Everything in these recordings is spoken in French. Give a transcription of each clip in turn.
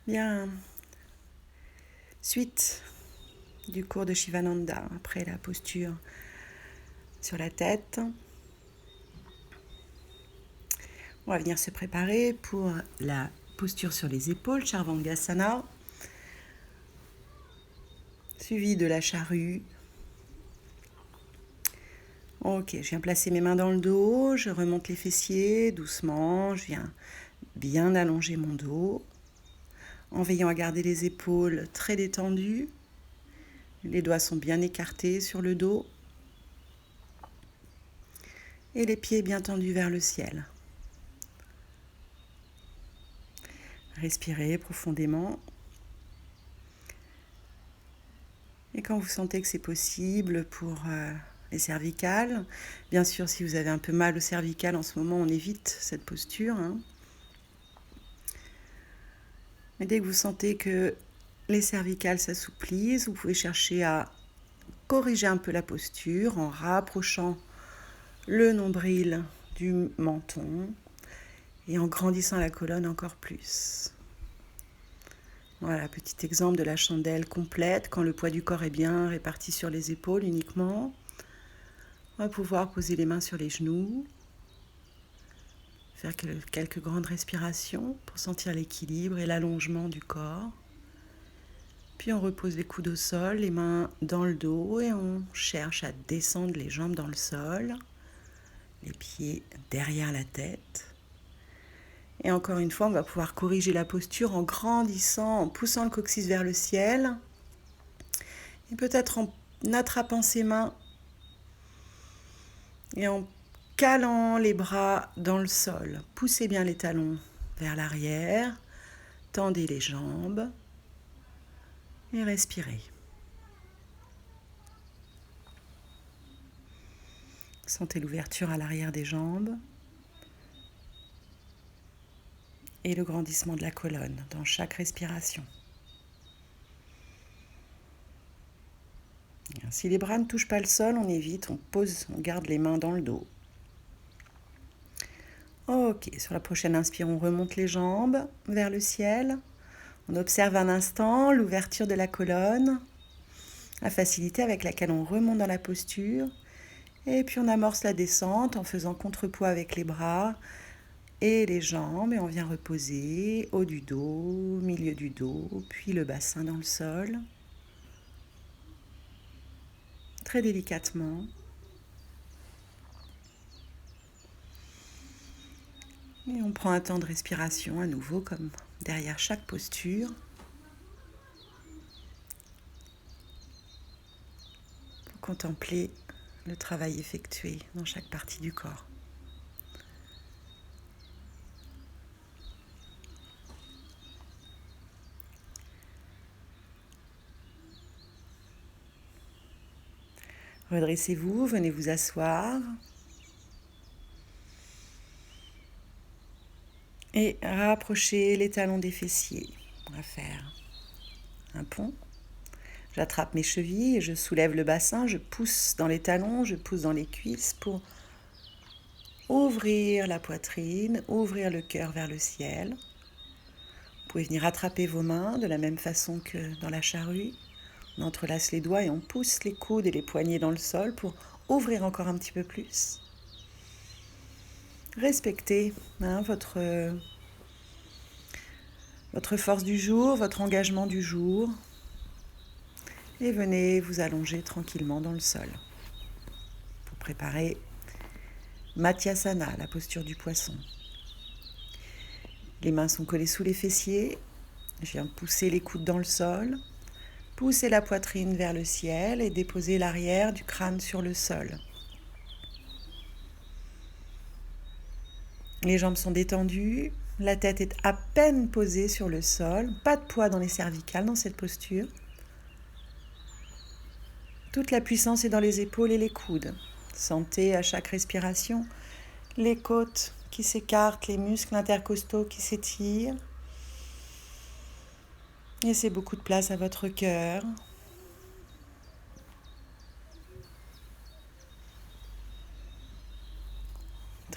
Bien, suite du cours de Shivananda, après la posture sur la tête. On va venir se préparer pour la posture sur les épaules, Charvangasana, suivi de la charrue. Ok, je viens placer mes mains dans le dos, je remonte les fessiers doucement, je viens bien allonger mon dos, en veillant à garder les épaules très détendues. Les doigts sont bien écartés sur le dos et les pieds bien tendus vers le ciel. Respirez profondément. Et quand vous sentez que c'est possible pour les cervicales, bien sûr si vous avez un peu mal aux cervicales en ce moment, on évite cette posture. Mais dès que vous sentez que les cervicales s'assouplissent, vous pouvez chercher à corriger un peu la posture en rapprochant le nombril du menton et en grandissant la colonne encore plus. Voilà, petit exemple de la chandelle complète, quand le poids du corps est bien réparti sur les épaules uniquement. On va pouvoir poser les mains sur les genoux, faire quelques grandes respirations pour sentir l'équilibre et l'allongement du corps. Puis on repose les coudes au sol, les mains dans le dos et on cherche à descendre les jambes dans le sol, les pieds derrière la tête. Et encore une fois, on va pouvoir corriger la posture en grandissant, en poussant le coccyx vers le ciel et peut-être en attrapant ses mains et en calant les bras dans le sol. Poussez bien les talons vers l'arrière, tendez les jambes et respirez. Sentez l'ouverture à l'arrière des jambes et le grandissement de la colonne dans chaque respiration. Si les bras ne touchent pas le sol, on évite, on pose, on garde les mains dans le dos. Ok, sur la prochaine inspire, on remonte les jambes vers le ciel. On observe un instant l'ouverture de la colonne, la facilité avec laquelle on remonte dans la posture. Et puis on amorce la descente en faisant contrepoids avec les bras et les jambes. Et on vient reposer haut du dos, milieu du dos, puis le bassin dans le sol. Très délicatement. Et on prend un temps de respiration à nouveau, comme derrière chaque posture. Pour contempler le travail effectué dans chaque partie du corps. Redressez-vous, venez vous asseoir. Et rapprochez les talons des fessiers. On va faire un pont. J'attrape mes chevilles et je soulève le bassin, je pousse dans les talons, je pousse dans les cuisses pour ouvrir la poitrine, ouvrir le cœur vers le ciel. Vous pouvez venir attraper vos mains de la même façon que dans la charrue. On entrelace les doigts et on pousse les coudes et les poignets dans le sol pour ouvrir encore un petit peu plus. Respectez votre force du jour, votre engagement du jour. Et venez vous allonger tranquillement dans le sol pour préparer Matsyasana, la posture du poisson. Les mains sont collées sous les fessiers. Je viens pousser les coudes dans le sol, pousser la poitrine vers le ciel et déposer l'arrière du crâne sur le sol. Les jambes sont détendues, la tête est à peine posée sur le sol, pas de poids dans les cervicales dans cette posture. Toute la puissance est dans les épaules et les coudes. Sentez à chaque respiration les côtes qui s'écartent, les muscles intercostaux qui s'étirent. Laissez beaucoup de place à votre cœur.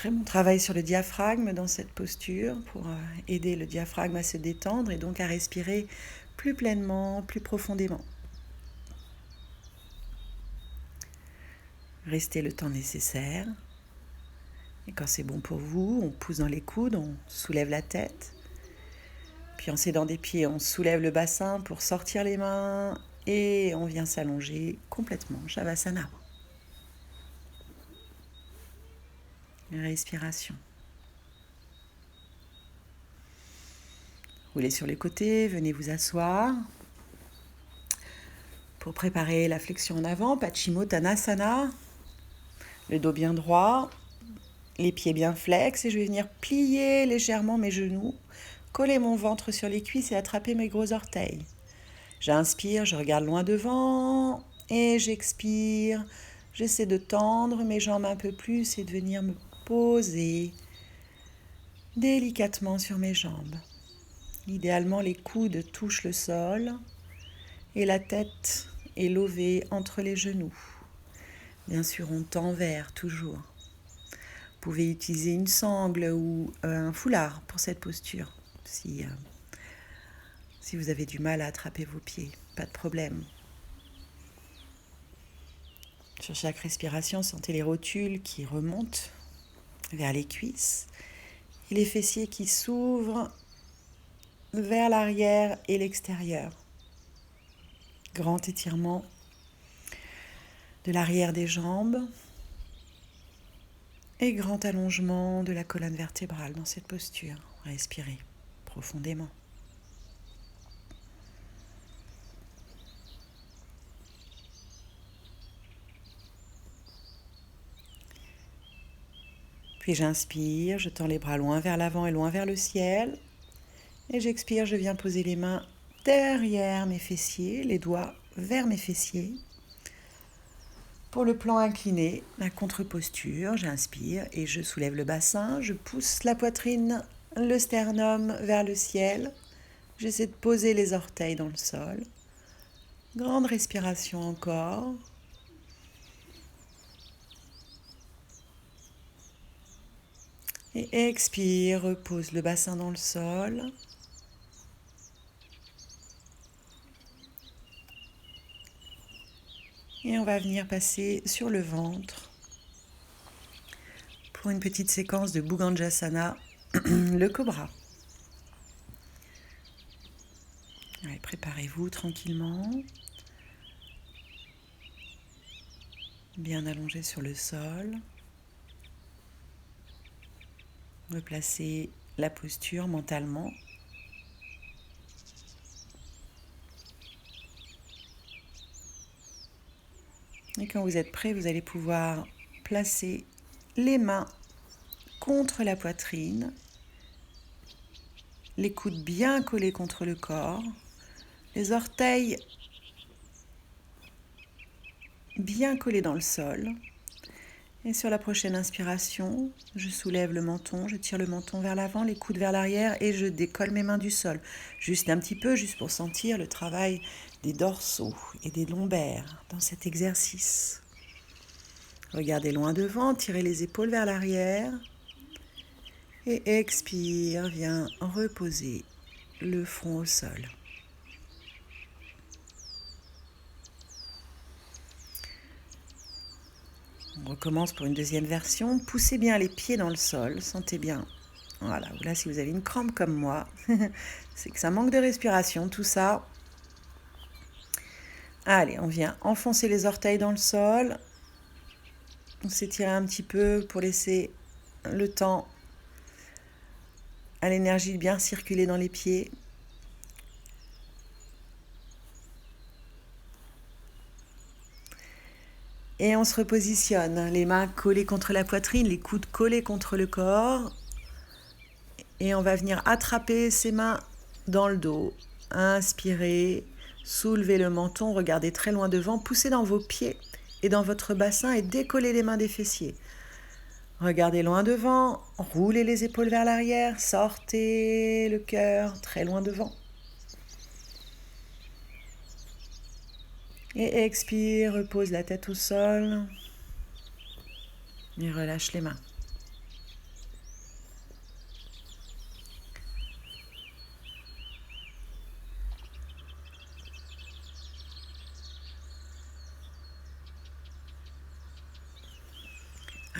Vraiment, on travaille sur le diaphragme dans cette posture pour aider le diaphragme à se détendre et donc à respirer plus pleinement, plus profondément. Restez le temps nécessaire. Et quand c'est bon pour vous, on pousse dans les coudes, on soulève la tête. Puis en s'aidant des pieds, on soulève le bassin pour sortir les mains et on vient s'allonger complètement, Shavasana. Respiration. Roulez sur les côtés, venez vous asseoir. Pour préparer la flexion en avant, Paschimottanasana. Le dos bien droit, les pieds bien flex et je vais venir plier légèrement mes genoux, coller mon ventre sur les cuisses et attraper mes gros orteils. J'inspire, je regarde loin devant et j'expire. J'essaie de tendre mes jambes un peu plus et de venir me poser délicatement sur mes jambes. Idéalement, les coudes touchent le sol et la tête est levée entre les genoux. Bien sûr, on tend vers toujours. Vous pouvez utiliser une sangle ou un foulard pour cette posture. Si vous avez du mal à attraper vos pieds, pas de problème. Sur chaque respiration, sentez les rotules qui remontent vers les cuisses et les fessiers qui s'ouvrent vers l'arrière et l'extérieur. Grand étirement de l'arrière des jambes et grand allongement de la colonne vertébrale dans cette posture. Respirez profondément. Puis j'inspire, je tends les bras loin vers l'avant et loin vers le ciel. Et j'expire, je viens poser les mains derrière mes fessiers, les doigts vers mes fessiers. Pour le plan incliné, la contre-posture, j'inspire et je soulève le bassin, je pousse la poitrine, le sternum vers le ciel. J'essaie de poser les orteils dans le sol. Grande respiration encore. Et expire, repose le bassin dans le sol. Et on va venir passer sur le ventre pour une petite séquence de Bhujangasana, le cobra. Allez, préparez-vous tranquillement. Bien allongé sur le sol. Replacez la posture mentalement. Et quand vous êtes prêt, vous allez pouvoir placer les mains contre la poitrine, les coudes bien collés contre le corps, les orteils bien collés dans le sol. Et sur la prochaine inspiration, je soulève le menton, je tire le menton vers l'avant, les coudes vers l'arrière et je décolle mes mains du sol. Juste un petit peu, juste pour sentir le travail des dorsaux et des lombaires dans cet exercice. Regardez loin devant, tirez les épaules vers l'arrière et expire, viens reposer le front au sol. On recommence pour une deuxième version. Poussez bien les pieds dans le sol, sentez bien. Voilà, là si vous avez une crampe comme moi, c'est que ça manque de respiration, tout ça. Allez, on vient enfoncer les orteils dans le sol. On s'étire un petit peu pour laisser le temps à l'énergie de bien circuler dans les pieds. Et on se repositionne, les mains collées contre la poitrine, les coudes collés contre le corps. Et on va venir attraper ses mains dans le dos. Inspirez, soulevez le menton, regardez très loin devant, poussez dans vos pieds et dans votre bassin et décollez les mains des fessiers. Regardez loin devant, roulez les épaules vers l'arrière, sortez le cœur très loin devant. Et expire, repose la tête au sol et relâche les mains.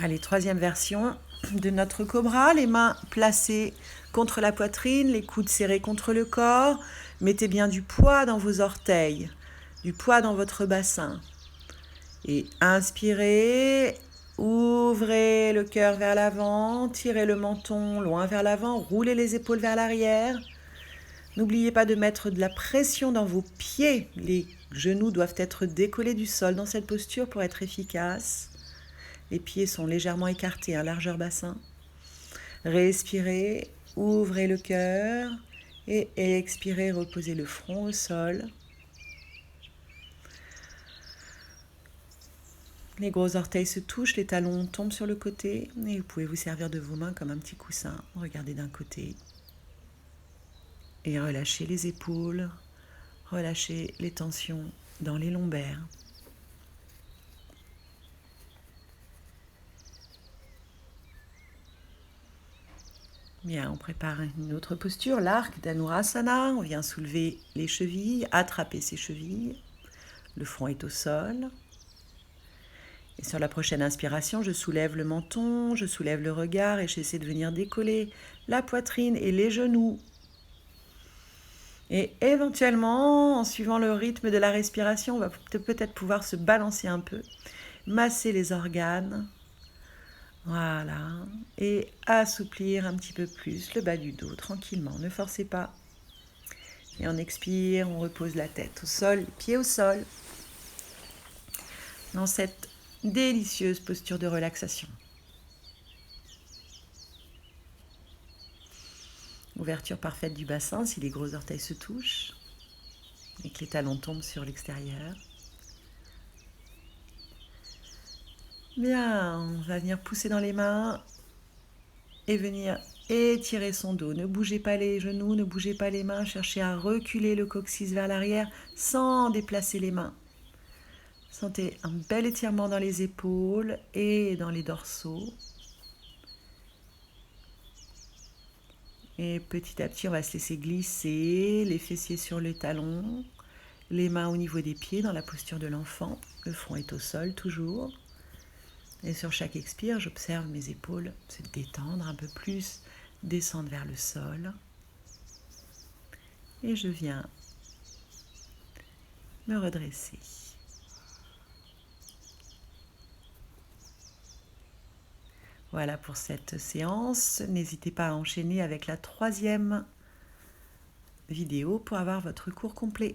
Allez, troisième version de notre cobra. Les mains placées contre la poitrine, les coudes serrés contre le corps. Mettez bien du poids dans vos orteils, du poids dans votre bassin. Et inspirez, ouvrez le cœur vers l'avant, tirez le menton loin vers l'avant, roulez les épaules vers l'arrière. N'oubliez pas de mettre de la pression dans vos pieds. Les genoux doivent être décollés du sol dans cette posture pour être efficace. Les pieds sont légèrement écartés à largeur bassin. Respirez, ouvrez le cœur et expirez, reposez le front au sol. Les gros orteils se touchent, les talons tombent sur le côté et vous pouvez vous servir de vos mains comme un petit coussin. Regardez d'un côté et relâchez les épaules, relâchez les tensions dans les lombaires. Bien, on prépare une autre posture, l'arc d'Anurasana. On vient soulever les chevilles, attraper ses chevilles. Le front est au sol. Et sur la prochaine inspiration, je soulève le menton, je soulève le regard et j'essaie de venir décoller la poitrine et les genoux. Et éventuellement, en suivant le rythme de la respiration, on va peut-être pouvoir se balancer un peu, masser les organes. Voilà. Et assouplir un petit peu plus le bas du dos, tranquillement. Ne forcez pas. Et on expire, on repose la tête au sol, les pieds au sol. Dans cette délicieuse posture de relaxation. Ouverture parfaite du bassin si les gros orteils se touchent et que les talons tombent sur l'extérieur. Bien, on va venir pousser dans les mains et venir étirer son dos. Ne bougez pas les genoux, ne bougez pas les mains. Cherchez à reculer le coccyx vers l'arrière sans déplacer les mains. Sentez un bel étirement dans les épaules et dans les dorsaux. Et petit à petit, on va se laisser glisser les fessiers sur les talons, les mains au niveau des pieds dans la posture de l'enfant. Le front est au sol toujours. Et sur chaque expire, j'observe mes épaules se détendre un peu plus, descendre vers le sol. Et je viens me redresser. Voilà pour cette séance. N'hésitez pas à enchaîner avec la troisième vidéo pour avoir votre cours complet.